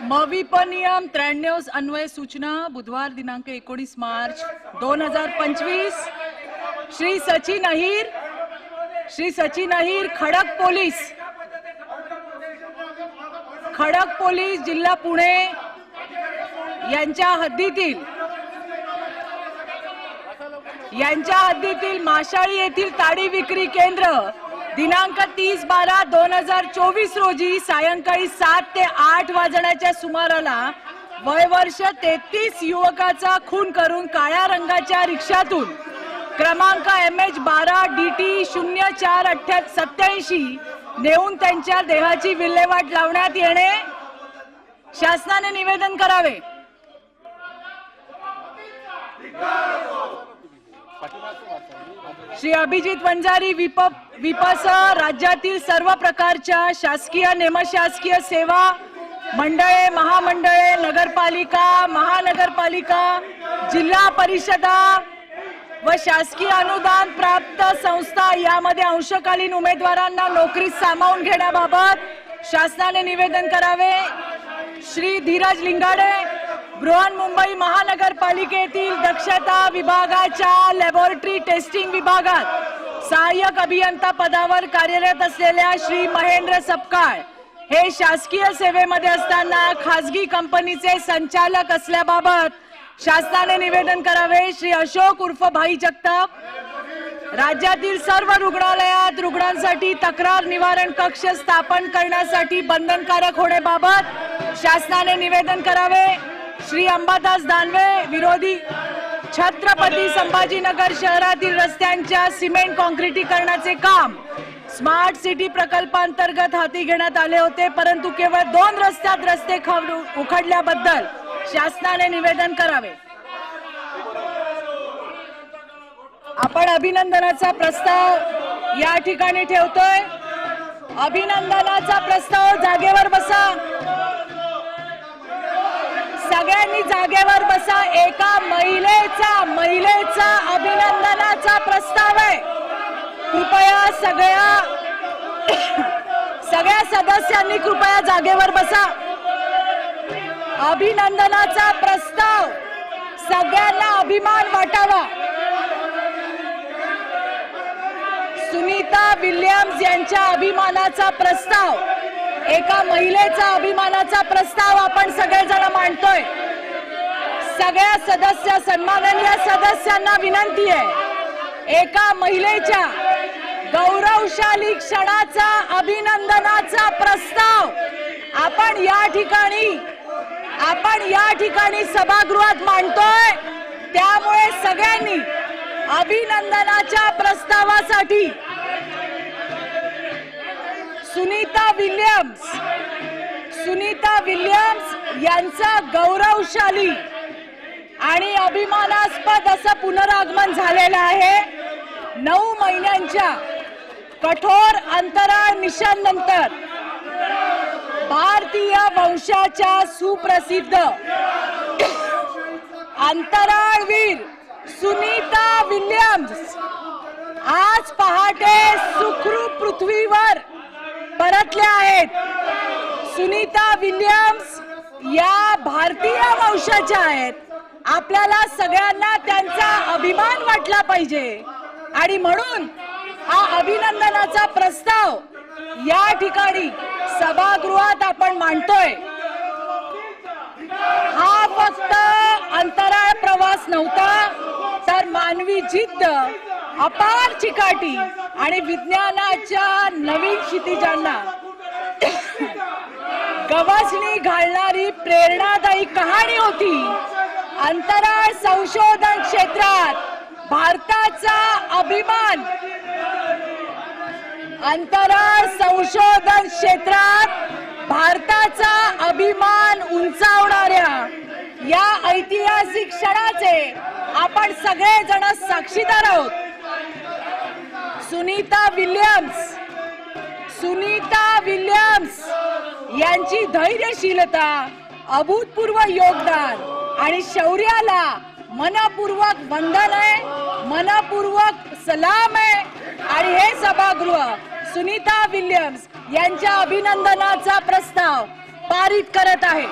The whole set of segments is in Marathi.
मविप नियम 93 अन्वय सूचना बुधवार दिनांक 19 मार्च 2025 श्री सचिन अहिर खडक पोलीस जिल्हा पुणे यांच्या हद्दीतील माशाळी येथील ताडी विक्री केंद्र दिनांक 30/12/2024 रोजी सायंकाळी 7 ते 8 वाजण्याच्या सुमाराला वयवर्ष 33 युवकाचा खून करून काळ्या रंगाच्या रिक्षातून क्रमांक MH12 DT 0487 नेऊन त्यांच्या देहाची विल्हेवाट लावण्यात येणे शासनाने निवेदन करावे। श्री अभिजित वंजारी विपसह राज्यातील सर्व प्रकारच्या शासकीय निमशासकीय सेवा मंडळे महामंडळे नगरपालिका महानगरपालिका जिल्हा परिषदा व शासकीय अनुदान प्राप्त संस्था यामध्ये अंशकालीन उमेदवारांना नोकरीत सामावून घेण्याबाबत शासनाने निवेदन करावे। श्री धीरज लिंगाडे बृहन्मुंबई महानगरपालिकेतील दक्षता विभागाच्या लॅबोरेटरी टेस्टिंग विभागात सहाय्यक अभियंता पदावर कार्यरत असलेल्या श्री महेंद्र सपकाळ हे शासकीय सेवेमध्ये असताना खासगी कंपनीचे संचालक असल्याबाबत शासनाने निवेदन करावे। श्री अशोक उर्फ भाई जगताप राज्यातील सर्व रुग्णालयात रुग्णांसाठी तक्रार निवारण कक्ष स्थापन करण्यासाठी बंधनकारक होण्याबाबत शासनाने निवेदन करावे। श्री अंबादास दानवे विरोधी छत्रपती संभाजीनगर शहरातील रस्त्यांच्या सिमेंट काँक्रिटीकरणाचे काम स्मार्ट सिटी प्रकल्पांतर्गत हाती घेण्यात आले होते, परंतु केवळ 2 रस्त्यात रस्ते उखडल्याबद्दल शासनाने निवेदन करावे। आपण अभिनंदनाचा प्रस्ताव या ठिकाणी ठेवतोय। अभिनंदनाचा प्रस्ताव जागेवर बसा, सगळ्यांनी जागेवर बसा। एका महिलेचा अभिनंदनाचा प्रस्ताव आहे। कृपया सगळ्या सदस्यांनी कृपया जागेवर बसा। अभिनंदनाचा प्रस्ताव सगळ्यांना अभिमान वाटावा। सुनीता विल्यम्स यांच्या अभिमानाचा प्रस्ताव, एका महिलेचा अभिमानाचा प्रस्ताव आपण सगळेजण मांडतोय। सगळ्या सदस्य सन्माननीय सदस्यांना विनंती आहे, एका महिलेच्या गौरवशाली क्षणाचा अभिनंदनाचा प्रस्ताव आपण या ठिकाणी सभागृहात मांडतोय। त्यामुळे सगळ्यांनी अभिनंदनाच्या प्रस्तावासाठी सुनीता विल्यम्स यांचा गौरवशाली आणि अभिमानास्पद असं पुनरागमन झालेलं आहे। 9 महिन्यांच्या कठोर अंतराळ मिशन नंतर भारतीय वंशाच्या सुप्रसिद्ध अंतराळवीर सुनीता विल्यम्स आज पहाटे सुखरूप पृथ्वीवर परतल्या आहेत। सुनीता विल्यम्स या भारतीय वंशाच्या आहेत। आपल्याला सगळ्यांना त्यांचा अभिमान वाटला पाहिजे आणि म्हणून हा अभिनंदनाचा प्रस्ताव या ठिकाणी सभागृहात आपण मांडतोय। हा फक्त अंतराळ प्रवास नव्हता, तर मानवी जिद्द, अपार चिकाटी आणि विज्ञानाच्या नवीन क्षितिजांना गवसणी घालणारी प्रेरणादायी कहाणी होती। अंतराळ संशोधन क्षेत्रात भारताचा अभिमान, अंतराळ संशोधन क्षेत्रात भारताचा अभिमान उंचावणाऱ्या या ऐतिहासिक क्षणाचे आपण सगळेजण साक्षीदार आहोत। सुनीता विल्यम्स यांची धैर्यशीलता, अभूतपूर्व योगदान आणि शौर्याला मनपूर्वक वंदन आहे, मनपूर्वक सलाम आहे। आणि हे सभागृह सुनीता विल्यम्स यांच्या अभिनंदनाचा प्रस्ताव पारित करत आहे।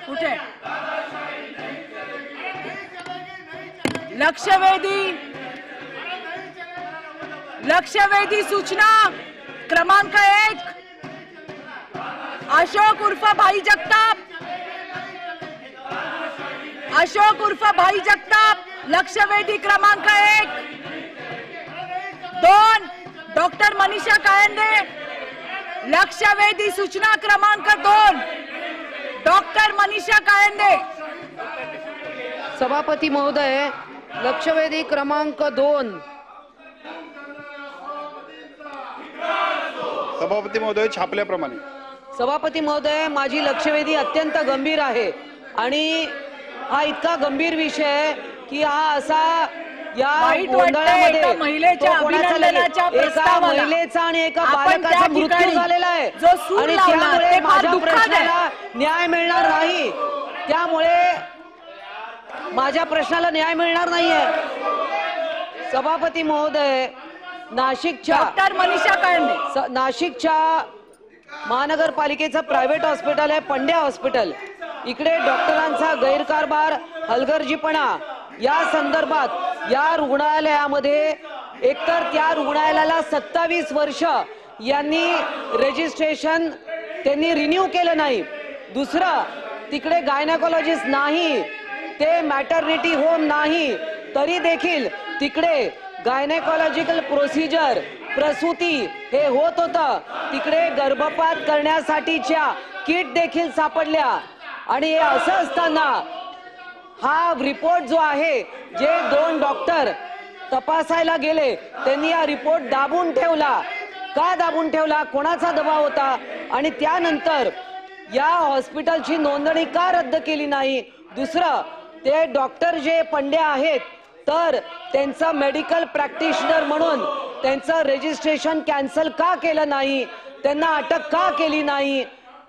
कुठे लक्षवेधी सूचना क्रमांक 1 अशोक उर्फ भाई जगताप, अशोक उर्फ भाई जगताप, लक्षवेधी क्रमांक 1. 2 डॉक्टर मनीषा कायंदे, लक्षवेधी सूचना क्रमांक 2 डॉक्टर मनीषा कायंदे. सभापती महोदय, लक्षवेधी क्रमांक 2. सभापती महोदय, छापल्याप्रमाणे. सभापती महोदय, माझी लक्षवेधी अत्यंत गंभीर आहे आणि हा इतका गंभीर विषय आहे की हा असा या गोंधळामध्ये एका महिलेच्या अभिनंदनाच्या प्रस्तावाला महिलेचा आणि एका आपण बालकाचा त्या मृत्यू ठिकाणी झालेला आहे जो सूर आणि लावला त्यामुळे ते फार माझ्या दुःखद आहे. प्रश्नाला न्याय मिळणार नाही. त्यामुळे माझ्या प्रश्नाला न्याय मिळणार नाहीये. सभापती महोदय, नाशिकच्या डॉक्टर मनीषा कायंदे, नाशिकच्या महानगरपालिकेचं प्रायव्हेट हॉस्पिटल आहे पंड्या हॉस्पिटल. इकडे डॉक्टरांचा गैरकारभार, हलगर्जीपणा या संदर्भात या रुग्णालयामध्ये एकतर त्या रुग्णालयाला 27 वर्ष यांनी रजिस्ट्रेशन त्यांनी रिन्यू केलं नाही. दुसरं, तिकडे गायनेकोलॉजिस्ट नाही, ते मॅटर्निटी होम नाही, तरी देखील तिकडे गायनेकोलॉजिकल प्रोसिजर प्रसूती हे होत होतं. तिकडे गर्भपात करण्यासाठीच्या किट देखील सापडल्या आणि हे असं असताना हा रिपोर्ट जो आहे, जे 2 डॉक्टर तपासायला गेले त्यांनी हा रिपोर्ट दाबून ठेवला. का दाबून ठेवला, कोणाचा दबाव होता आणि त्यानंतर या हॉस्पिटलची नोंदणी का रद्द केली नाही. दुसरं, ते डॉक्टर जे पंड्या आहेत तर त्यांचं मेडिकल प्रॅक्टिशनर म्हणून त्यांचं रजिस्ट्रेशन कॅन्सल का केलं नाही, त्यांना अटक का केली नाही,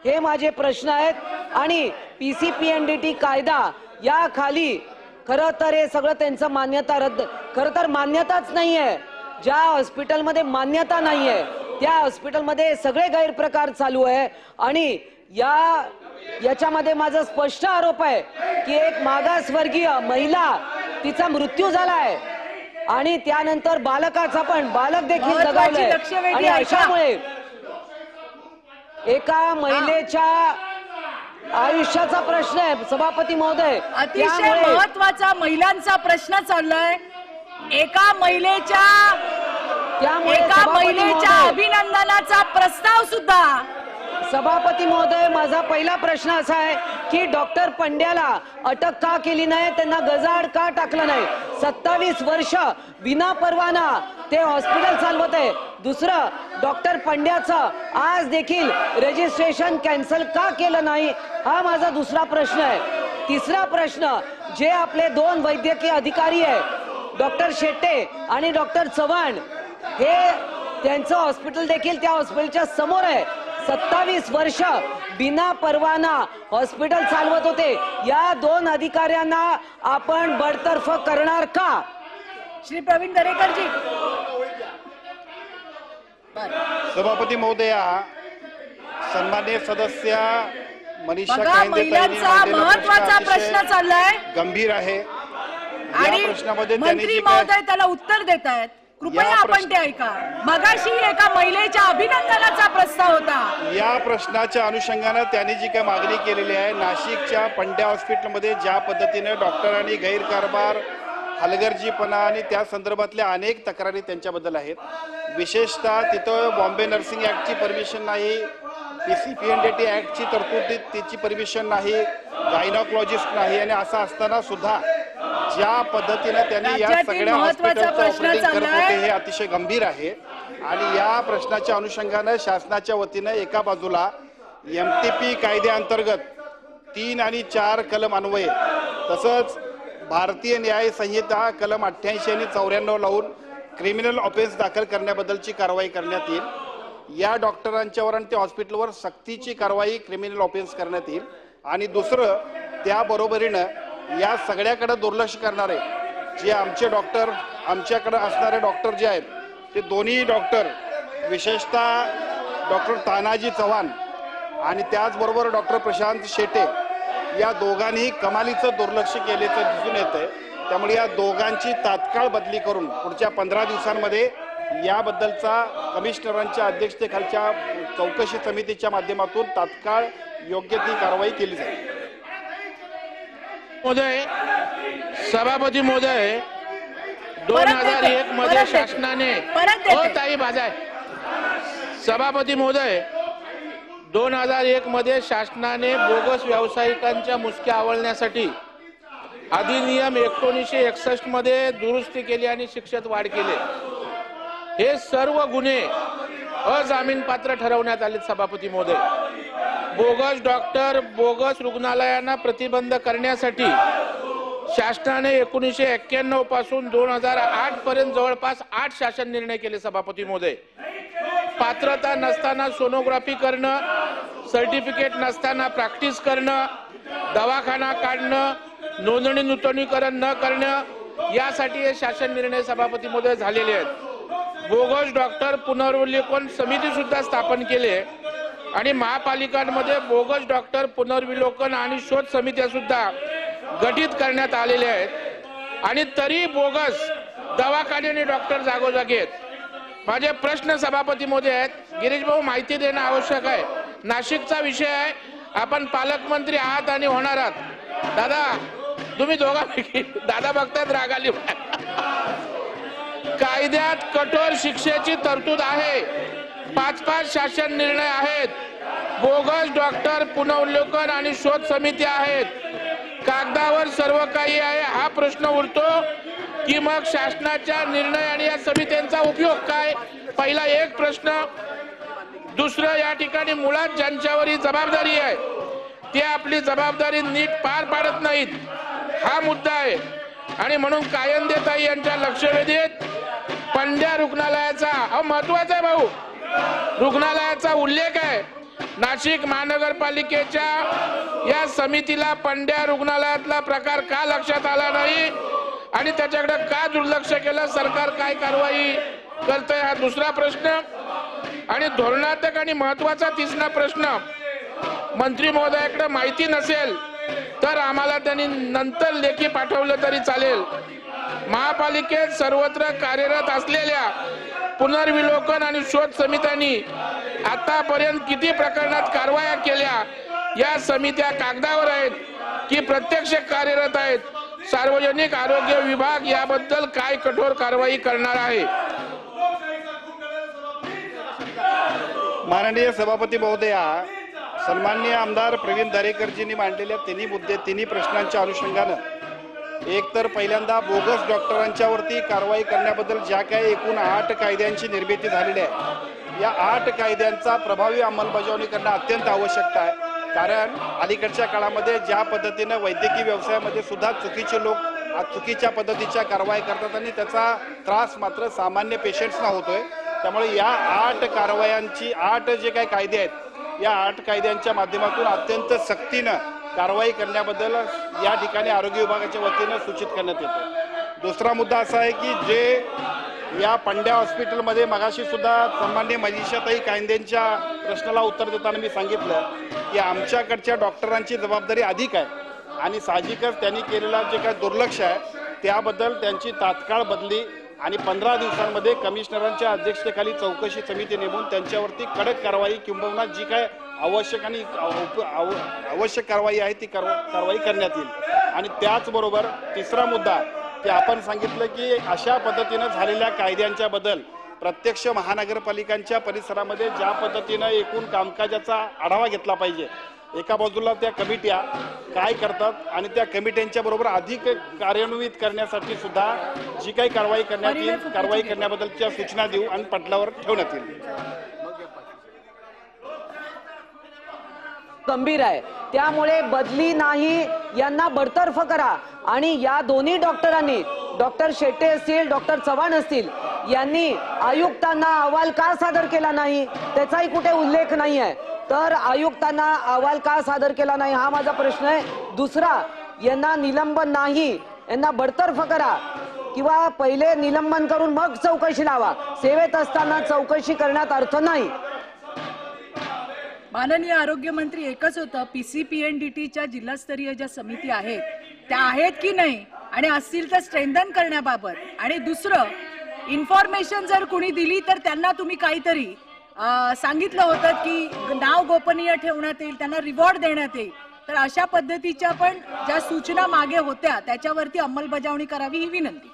हे माझे प्रश्न आहेत. आणि PCPNDT कायदा या खाली खरं तर हे सगळं त्यांचं मान्यता रद्द, खरं तर मान्यताच नाहीये. ज्या हॉस्पिटलमध्ये मान्यता नाहीये त्या हॉस्पिटलमध्ये सगळे गैरप्रकार चालू आहे. आणि याच्यामध्ये माझा स्पष्ट आरोप आहे की एक मागासवर्गीय महिला, तिचा मृत्यू झालाय आणि त्यानंतर बालकाचा पण, बालक देखील दगावलंय. आणि अशामुळे एका महिलेच्या आयुष्याचा प्रश्न आहे. सभापती महोदय, अतिशय महत्वाचा महिलांचा प्रश्न चाललाय. एका महिलेच्या अभिनंदनाचा प्रस्ताव सुद्धा. सभापती महोदय, माझा पहिला प्रश्न असा आहे की डॉक्टर पंड्याला अटक का केली नाही, त्यांना गजाआड का टाकलं नाही. 27 वर्ष विना परवाना ते हॉस्पिटल चालवत आहे. दुसरं, डॉक्टर पंड्याचं आज देखील रजिस्ट्रेशन कॅन्सल का केलं नाही, हा माझा दुसरा प्रश्न आहे. तिसरा प्रश्न, जे आपले 2 वैद्यकीय अधिकारी आहे, डॉक्टर शेट्टे आणि डॉक्टर चव्हाण, हे त्यांचं हॉस्पिटल देखील त्या हॉस्पिटलच्या समोर आहे. 27 वर्ष बिना परवाना हॉस्पिटल चालवत होते. या 2 अधिकाऱ्यांना आपण बडतर्फ करणार का? श्री प्रवीण दरेकरजी. सभापती महोदया, सन्माननीय सदस्य मनीषा बघा, कायंदे महिलांचा महत्वाचा प्रश्न चाललाय गंभीर आहे. आणि या प्रश्नामध्ये त्यांनी मंत्री जी काय महोदय त्याला उत्तर देत आहेत. कृपया आपण ते ऐका. मगाशी एका महिलेच्या अभिनंदनाचा प्रस्ताव होता. या प्रश्नाच्या अनुषंगाने त्यांनी जी काही मागणी केलेली आहे, नाशिकच्या पंड्या हॉस्पिटलमध्ये ज्या पद्धतीने डॉक्टरांनी गैरकारभार, हलगर्जीपणा आणि त्या संदर्भातल्या अनेक तक्रारी त्यांच्याबद्दल आहेत. विशेषतः तिथं बॉम्बे नर्सिंग ॲक्टची परमिशन नाही, PCPNDT ॲक्टची तरतूद तिची परमिशन नाही, गायनॉकॉलॉजिस्ट नाही. आणि असं असताना सुद्धा ज्या पद्धतीने त्यांनी या सगळ्या हॉस्पिटलचं ऑपरेटिंग करत होते हे अतिशय गंभीर आहे. आणि या प्रश्नाच्या अनुषंगाने शासनाच्या वतीने एका बाजूला MTP कायद्याअंतर्गत 3 आणि 4 कलम अन्वये, तसंच भारतीय न्याय संहिता कलम 88 आणि 94 लावून क्रिमिनल ऑफेन्स दाखल करण्याबद्दलची कारवाई करण्यात येईल. या डॉक्टरांच्यावर आणि त्या हॉस्पिटलवर सक्तीची कारवाई क्रिमिनल ऑफेन्स करण्यात येईल. आणि दुसरं, त्याबरोबरीनं या सगळ्याकडे दुर्लक्ष करणारे जे आमचे डॉक्टर, आमच्याकडे असणारे डॉक्टर जे आहेत ते दोन्ही डॉक्टर विशेषतः डॉक्टर तानाजी चव्हाण आणि त्याचबरोबर डॉक्टर प्रशांत शेटे या दोघांनीही कमालीचं दुर्लक्ष केल्याचं दिसून येतंय. त्यामुळे या दोघांची तात्काळ बदली करून पुढच्या 15 दिवसांमध्ये याबद्दलचा कमिशनरांच्या अध्यक्षतेखालच्या चौकशी समितीच्या माध्यमातून तात्काळ योग्य ती कारवाई केली जाईल. महोदय, सभापती महोदय, 2001 मध्ये शासनाने ताई बाजाय सभापती महोदय 2001 मध्ये शासनाने बोगस व्यावसायिकांच्या मुसक्या आवळण्यासाठी अधिनियम 1961 मध्ये दुरुस्ती केली आणि शिक्षेत वाढ केली. हे सर्व गुन्हे अजामीनपात्र ठरवण्यात आले. सभापती महोदय, बोगस डॉक्टर, बोगस रुग्णालयांना प्रतिबंध करण्यासाठी शासनाने 1991 पासून 2008 पर्यंत जवळपास 8 शासन निर्णय केले. सभापती महोदय, पात्रता नसताना सोनोग्राफी करणं, सर्टिफिकेट नसताना प्रॅक्टिस करणं, दवाखाना काढणं, नोंदणी नूतनीकरण न करणं यासाठी हे शासन निर्णय सभापती महोदय झालेले आहेत. बोगस डॉक्टर पुनर्विलोकन समिती सुद्धा स्थापन केले आणि महापालिकांमध्ये बोगस डॉक्टर पुनर्विलोकन आणि शोध समित्या सुद्धा गठीत करण्यात आलेल्या आहेत आणि तरी बोगस दवाखाने आणि डॉक्टर जागोजागी आहेत. माझे प्रश्न सभापती महोदय आहेत. गिरीश भाऊ, माहिती देणं आवश्यक आहे. नाशिकचा विषय आहे. आपण पालकमंत्री आहात आणि होणार आहात. दादा, तुम्ही दोघांपैकी दादा बघतायत, राग आली. कायद्यात कठोर शिक्षेची तरतूद आहे. 5-5 शासन निर्णय आहेत. बोगस डॉक्टर पुनर्विलोकन आणि शोध समिती आहेत. कागदावर सर्व काही आहे. हा प्रश्न उरतो की मग शासनाच्या निर्णय आणि या समित्यांचा उपयोग काय? पहिला एक प्रश्न. दुसरं, या ठिकाणी मुळात ज्यांच्यावर ही जबाबदारी आहे ते आपली जबाबदारी नीट पार पाडत नाहीत, हा मुद्दा आहे. आणि म्हणून कायंदेताई यांच्या लक्षवेधीत पंड्या रुग्णालयाचा महत्वाचा आहे भाऊ, रुग्णालयाचा उल्लेख आहे. नाशिक महानगरपालिकेच्या या समितीला पंड्या रुग्णालयातला प्रकार का लक्षात आला नाही आणि त्याच्याकडे का दुर्लक्ष केलं? सरकार काय कारवाई करतंय? हा दुसरा प्रश्न. आणि धोरणात्मक आणि महत्वाचा तिसरा प्रश्न, मंत्री महोदयाकडे माहिती नसेल तर आम्हाला त्यांनी नंतर लेखी पाठवलं तरी चालेल. महापालिकेत सर्वत्र कार्यरत असलेल्या पुनर्विलोकन आणि शोध समित्यांनी आतापर्यंत किती प्रकरणात कारवाया केल्या? या समित्या कागदावर आहेत की प्रत्यक्ष कार्यरत आहेत? सार्वजनिक आरोग्य विभाग याबद्दल काय कठोर कारवाई करणार आहे? माननीय सभापती महोदया, सन्माननीय आमदार प्रवीण दरेकरजींनी मांडलेल्या तिन्ही प्रश्नांच्या अनुषंगानं एक तर पहिल्यांदा बोगस डॉक्टरांच्यावरती कारवाई करण्याबद्दल ज्या काही एकूण 8 कायद्यांची निर्मिती झालेली आहे, या 8 कायद्यांचा प्रभावी अंमलबजावणी करणं अत्यंत आवश्यक आहे. कारण अलीकडच्या काळामध्ये ज्या पद्धतीनं वैद्यकीय व्यवसायामध्ये सुद्धा चुकीचे लोक चुकीच्या पद्धतीच्या कारवाई करतात आणि त्याचा त्रास मात्र सामान्य पेशंट्सना होतोय. त्यामुळे या 8 कारवायांची 8 जे काही कायदे आहेत, या 8 कायद्यांच्या माध्यमातून अत्यंत सक्तीनं कारवाई करण्याबद्दल या ठिकाणी आरोग्य विभागाच्या वतीनं सूचित करण्यात येतं. दुसरा मुद्दा असा आहे की जे या पंड्या हॉस्पिटलमध्ये मगाशी सुद्धा सन्माननीय मनीषाताई कायद्यांच्या प्रश्नाला उत्तर देताना मी सांगितलं की आमच्याकडच्या डॉक्टरांची जबाबदारी अधिक आहे आणि साहजिकच त्यांनी केलेला जे काही दुर्लक्ष आहे त्याबद्दल त्यांची तात्काळ बदली आणि 15 दिवसांमध्ये कमिशनरांच्या अध्यक्षतेखाली चौकशी समिती नेमून त्यांच्यावरती कडक कारवाई किंबहुना जी काय आवश्यक आणि आवश्यक कारवाई आहे ती कारवाई करण्यात येईल. आणि त्याचबरोबर तिसरा मुद्दा की आपण सांगितलं की अशा पद्धतीनं झालेल्या कायद्यांच्या बद्दल प्रत्यक्ष महानगरपालिकांच्या परिसरामध्ये ज्या पद्धतीनं एकूण कामकाजाचा आढावा घेतला पाहिजे. एका बाजूला त्या कमिट्या काय करतात आणि त्या कमिट्यांच्या बरोबर अधिक कार्यान्वित करण्यासाठी सुद्धा जी काही कारवाई करण्यात येईल, कारवाई करण्याबद्दलच्या सूचना देऊ आणि पटलावर ठेवण्यात येईल. गंभीर आहे, त्यामुळे बदली नाही, यांना बडतर्फ करा. आणि या दोन्ही डॉक्टरांनी, डॉक्टर शेट्टे असतील, डॉक्टर चव्हाण असतील, यांनी आयुक्तांना अहवाल का सादर केला नाही त्याचाही कुठे उल्लेख नाही आहे. तर आयुक्तांना अहवाल का सादर केला नाही हा माझा प्रश्न आहे. दुसरा, यांना निलंबन नाही, यांना बडतर्फ करा. किंवा पहिले निलंबन करून मग चौकशी लावा. सेवेत असताना चौकशी करण्यात अर्थ नाही. माननीय आरोग्यमंत्री, एकच होतं, PCPNDTच्या जिल्हास्तरीय ज्या समिती आहेत त्या आहेत की नाही आणि असतील तर स्ट्रेंथन करण्याबाबत, आणि दुसरं इन्फॉर्मेशन जर कुणी दिली तर त्यांना तुम्ही काहीतरी सांगितलं होतं की नाव गोपनीय ठेवण्यात येईल, त्यांना रिवॉर्ड देण्यात येईल. तर अशा पद्धतीच्या पण ज्या सूचना मागे होत्या त्याच्यावरती अंमलबजावणी करावी ही विनंती.